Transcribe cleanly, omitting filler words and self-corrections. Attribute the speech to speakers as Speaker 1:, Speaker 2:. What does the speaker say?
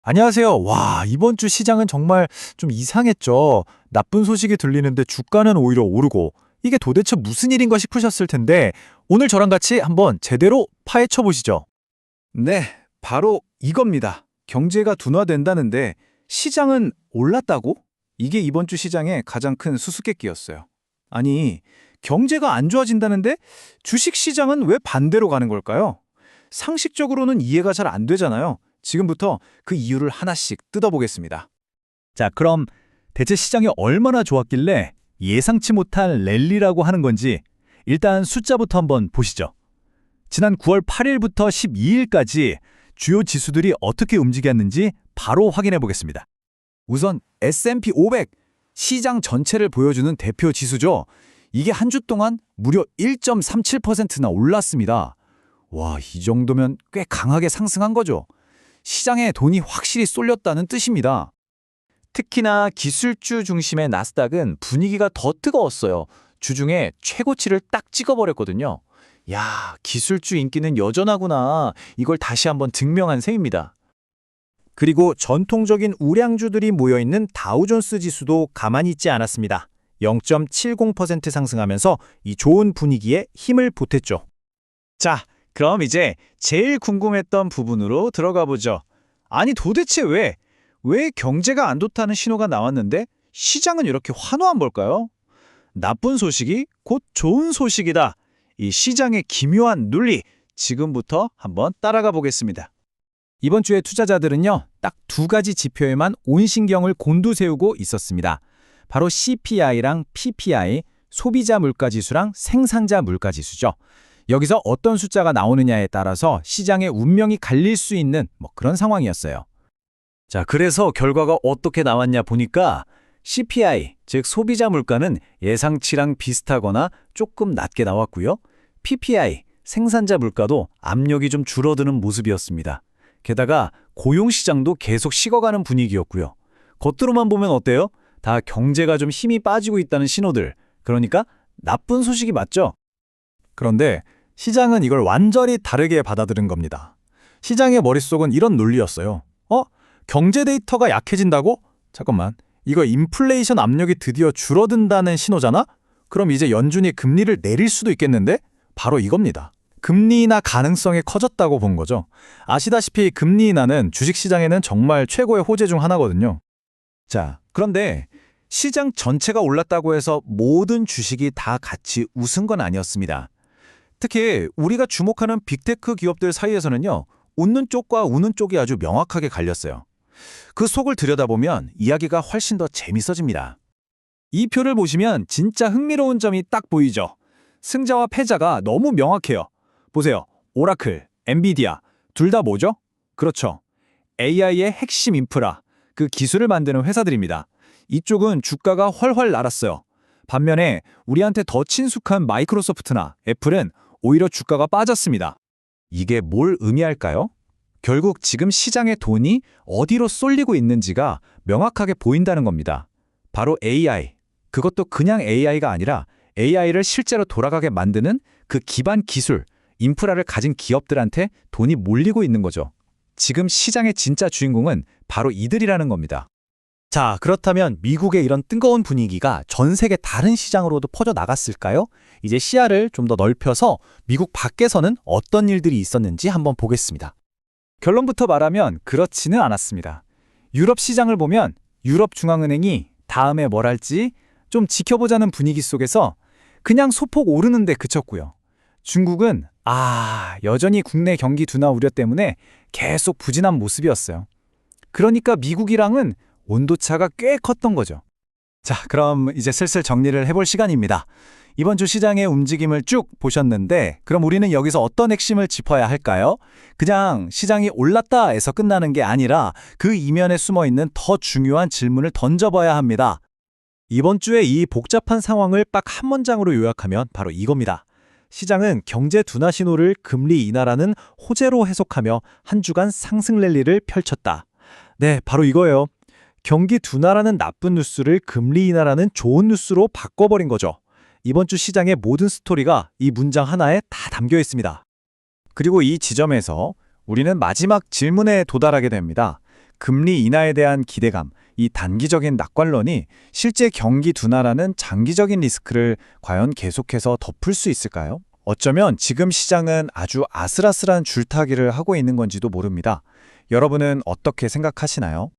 Speaker 1: 안녕하세요. 와, 이번 주 시장은 정말 좀 이상했죠. 나쁜 소식이 들리는데 주가는 오히려 오르고 이게 도대체 무슨 일인가 싶으셨을 텐데 오늘 저랑 같이 한번 제대로 파헤쳐 보시죠.
Speaker 2: 네, 바로 이겁니다. 경제가 둔화된다는데 시장은 올랐다고? 이게 이번 주 시장의 가장 큰 수수께끼였어요. 아니, 경제가 안 좋아진다는데 주식 시장은 왜 반대로 가는 걸까요? 상식적으로는 이해가 잘 안 되잖아요. 지금부터 그 이유를 하나씩 뜯어보겠습니다.
Speaker 3: 자, 그럼 대체 시장이 얼마나 좋았길래 예상치 못한 랠리라고 하는 건지 일단 숫자부터 한번 보시죠. 지난 9월 8일부터 12일까지 주요 지수들이 어떻게 움직였는지 바로 확인해 보겠습니다.
Speaker 2: 우선 S&P 500, 시장 전체를 보여주는 대표 지수죠. 이게 한 주 동안 무려 1.37%나 올랐습니다. 와, 이 정도면 꽤 강하게 상승한 거죠. 시장에 돈이 확실히 쏠렸다는 뜻입니다.
Speaker 1: 특히나 기술주 중심의 나스닥은 분위기가 더 뜨거웠어요. 주중에 최고치를 딱 찍어버렸거든요. 야, 기술주 인기는 여전하구나. 이걸 다시 한번 증명한 셈입니다.
Speaker 3: 그리고 전통적인 우량주들이 모여있는 다우존스 지수도 가만히 있지 않았습니다. 0.70% 상승하면서 이 좋은 분위기에 힘을 보탰죠.
Speaker 2: 자, 그럼 이제 제일 궁금했던 부분으로 들어가 보죠. 아니 도대체 왜 경제가 안 좋다는 신호가 나왔는데 시장은 이렇게 환호한 걸까요? 나쁜 소식이 곧 좋은 소식이다. 이 시장의 기묘한 논리, 지금부터 한번 따라가 보겠습니다.
Speaker 3: 이번 주에 투자자들은요, 딱 두 가지 지표에만 온 신경을 곤두세우고 있었습니다. 바로 CPI랑 PPI, 소비자 물가지수랑 생산자 물가지수죠. 여기서 어떤 숫자가 나오느냐에 따라서 시장의 운명이 갈릴 수 있는 그런 상황이었어요. 자, 그래서 결과가 어떻게 나왔냐 보니까 CPI, 즉 소비자 물가는 예상치랑 비슷하거나 조금 낮게 나왔고요. PPI, 생산자 물가도 압력이 좀 줄어드는 모습이었습니다. 게다가 고용시장도 계속 식어가는 분위기였고요. 겉으로만 보면 어때요? 다 경제가 좀 힘이 빠지고 있다는 신호들. 그러니까 나쁜 소식이 맞죠?
Speaker 1: 그런데 시장은 이걸 완전히 다르게 받아들인 겁니다. 시장의 머릿속은 이런 논리였어요. 경제 데이터가 약해진다고? 잠깐만, 이거 인플레이션 압력이 드디어 줄어든다는 신호잖아? 그럼 이제 연준이 금리를 내릴 수도 있겠는데? 바로 이겁니다. 금리 인하 가능성이 커졌다고 본 거죠. 아시다시피 금리 인하는 주식시장에는 정말 최고의 호재 중 하나거든요.
Speaker 2: 자, 그런데 시장 전체가 올랐다고 해서 모든 주식이 다 같이 웃은 건 아니었습니다. 특히 우리가 주목하는 빅테크 기업들 사이에서는요, 웃는 쪽과 우는 쪽이 아주 명확하게 갈렸어요. 그 속을 들여다보면 이야기가 훨씬 더 재밌어집니다. 이 표를 보시면 진짜 흥미로운 점이 딱 보이죠? 승자와 패자가 너무 명확해요. 보세요. 오라클, 엔비디아, 둘 다 뭐죠? 그렇죠. AI의 핵심 인프라, 그 기술을 만드는 회사들입니다. 이쪽은 주가가 훨훨 날았어요. 반면에 우리한테 더 친숙한 마이크로소프트나 애플은 오히려 주가가 빠졌습니다. 이게 뭘 의미할까요? 결국 지금 시장의 돈이 어디로 쏠리고 있는지가 명확하게 보인다는 겁니다. 바로 AI, 그것도 그냥 AI가 아니라 AI를 실제로 돌아가게 만드는 그 기반 기술, 인프라를 가진 기업들한테 돈이 몰리고 있는 거죠. 지금 시장의 진짜 주인공은 바로 이들이라는 겁니다.
Speaker 3: 자, 그렇다면 미국의 이런 뜨거운 분위기가 전 세계 다른 시장으로도 퍼져 나갔을까요? 이제 시야를 좀 더 넓혀서 미국 밖에서는 어떤 일들이 있었는지 한번 보겠습니다.
Speaker 2: 결론부터 말하면 그렇지는 않았습니다. 유럽 시장을 보면 유럽 중앙은행이 다음에 뭘 할지 좀 지켜보자는 분위기 속에서 그냥 소폭 오르는데 그쳤고요. 중국은 여전히 국내 경기 둔화 우려 때문에 계속 부진한 모습이었어요. 그러니까 미국이랑은 온도차가 꽤 컸던 거죠.
Speaker 3: 자, 그럼 이제 슬슬 정리를 해볼 시간입니다. 이번 주 시장의 움직임을 쭉 보셨는데 그럼 우리는 여기서 어떤 핵심을 짚어야 할까요? 그냥 시장이 올랐다에서 끝나는 게 아니라 그 이면에 숨어있는 더 중요한 질문을 던져봐야 합니다. 이번 주에 이 복잡한 상황을 딱 한 문장으로 요약하면 바로 이겁니다. 시장은 경제 둔화 신호를 금리 인하라는 호재로 해석하며 한 주간 상승 랠리를 펼쳤다. 네, 바로 이거예요. 경기 둔화라는 나쁜 뉴스를 금리 인하라는 좋은 뉴스로 바꿔버린 거죠. 이번 주 시장의 모든 스토리가 이 문장 하나에 다 담겨 있습니다.
Speaker 2: 그리고 이 지점에서 우리는 마지막 질문에 도달하게 됩니다. 금리 인하에 대한 기대감, 이 단기적인 낙관론이 실제 경기 둔화라는 장기적인 리스크를 과연 계속해서 덮을 수 있을까요? 어쩌면 지금 시장은 아주 아슬아슬한 줄타기를 하고 있는 건지도 모릅니다. 여러분은 어떻게 생각하시나요?